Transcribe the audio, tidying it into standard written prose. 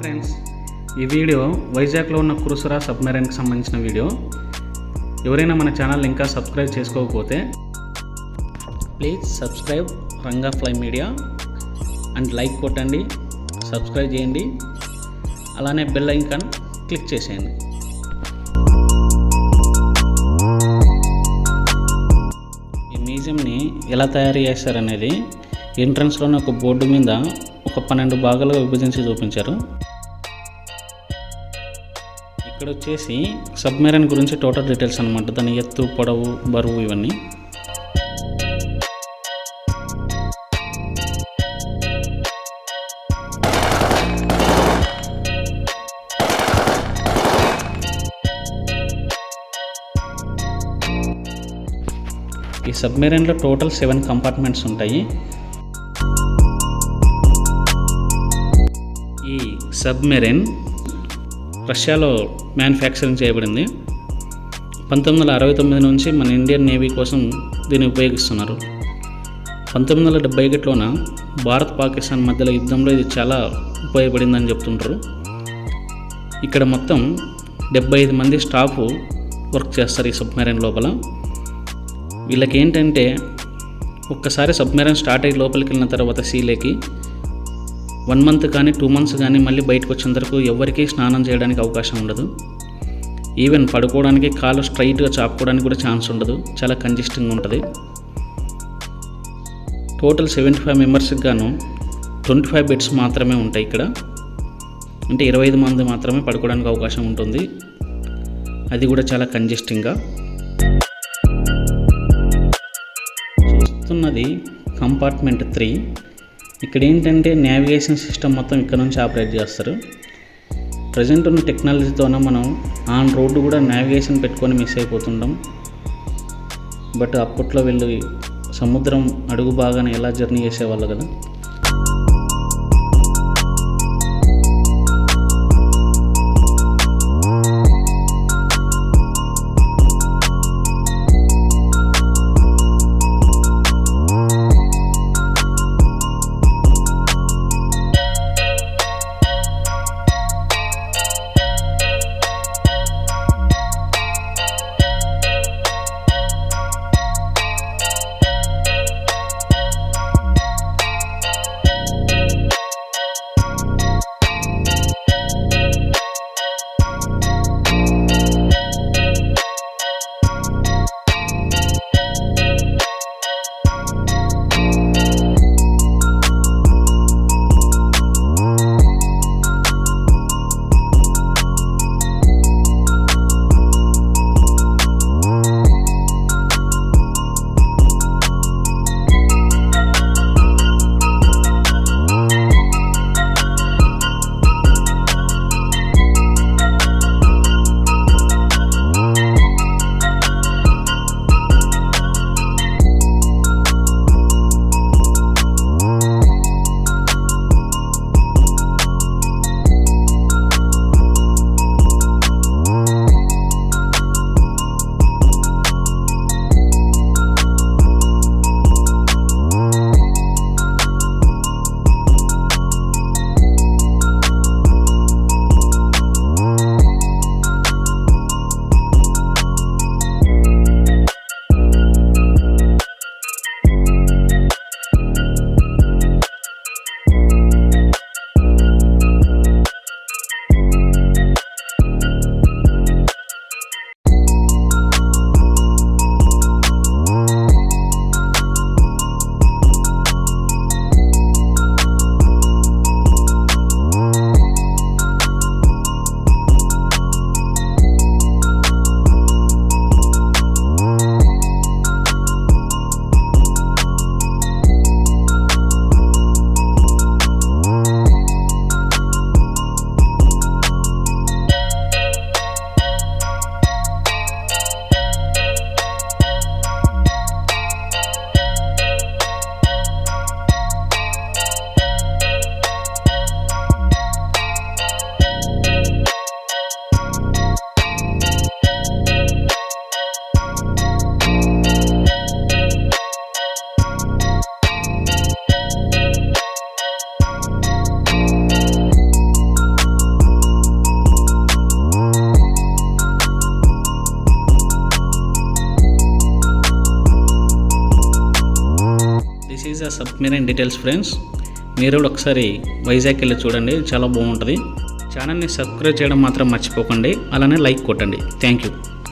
Friends, ఈ video వైజాగ్లో ఉన్న కురుసరా సబ్మెరైన్కి సంబంధించిన వీడియో. ఎవరైనా మన ఛానల్ ఇంకా సబ్స్క్రైబ్ చేసుకోకపోతే please subscribe Ranga fly media and like కొట్టండి, సబ్స్క్రైబ్ చేయండి, అలానే బెల్ ఐకాన్ క్లిక్ చేసేయండి. ఈ మ్యూజియంని ఎలా తయారు చేస్తారనేది ఎంట్రన్స్లోనే ఒక బోర్డు మీద ఒక 12 భాగాలుగా విభజించి చూపించారు. ఇక్కడ వచ్చేసి సబ్మెరైన్ గురించి టోటల్ డీటెయిల్స్ అనమాట, దాని ఎత్తు, పొడవు, బరువు ఇవన్నీ. ఈ సబ్మెరైన్లో టోటల్ 7 కంపార్ట్మెంట్స్ ఉంటాయి. ఈ సబ్మెరైన్ రష్యాలో మ్యానుఫ్యాక్చరింగ్ చేయబడింది. 1969 నుంచి మన ఇండియన్ నేవీ కోసం దీన్ని ఉపయోగిస్తున్నారు. 1971లోన భారత్ పాకిస్తాన్ మధ్యలో యుద్ధంలో ఇది చాలా ఉపయోగపడిందని చెప్తుంటారు. ఇక్కడ మొత్తం 75 మంది స్టాఫ్ వర్క్ చేస్తారు ఈ సబ్మెరైన్ లోపల. వీళ్ళకి ఏంటంటే ఒక్కసారి సబ్మెరైన్ స్టార్ట్ అయ్యి లోపలికి వెళ్ళిన తర్వాత సీలేకి 1 మంత్ కానీ 2 మంత్స్ కానీ మళ్ళీ బయటకు వచ్చేంత వరకు ఎవరికీ స్నానం చేయడానికి అవకాశం ఉండదు. ఈవెన్ పడుకోవడానికి కాలు స్ట్రైట్గా చాపుకోవడానికి కూడా ఛాన్స్ ఉండదు. చాలా కంజెస్టింగ్గా ఉంటుంది. టోటల్ 75 మెంబర్స్కి గాను 25 బెడ్స్ మాత్రమే ఉంటాయి ఇక్కడ. అంటే 25 మంది మాత్రమే పడుకోవడానికి అవకాశం ఉంటుంది. అది కూడా చాలా కంజెస్టింగ్గా. చూస్తున్నది కంపార్ట్మెంట్ 3. ఇక్కడ ఏంటంటే నావిగేషన్ సిస్టమ్ మొత్తం ఇక్కడ నుంచి ఆపరేట్ చేస్తారు. ప్రజెంట్ ఉన్న టెక్నాలజీతోనే మనం ఆన్ రోడ్డు కూడా నావిగేషన్ పెట్టుకొని మిస్ అయిపోతుంటాం. బట్ అప్పట్లో వీళ్ళు సముద్రం అడుగు బాగానే ఎలా జర్నీ చేసేవాళ్ళు కదా. Is a submarine details friends. మీరు కూడా ఒకసారి వైజాగ్ వెళ్ళి చూడండి, చాలా బాగుంటుంది. ఛానల్ని సబ్స్క్రైబ్ చేయడం మాత్రం మర్చిపోకండి, అలానే లైక్ కొట్టండి. Thank you.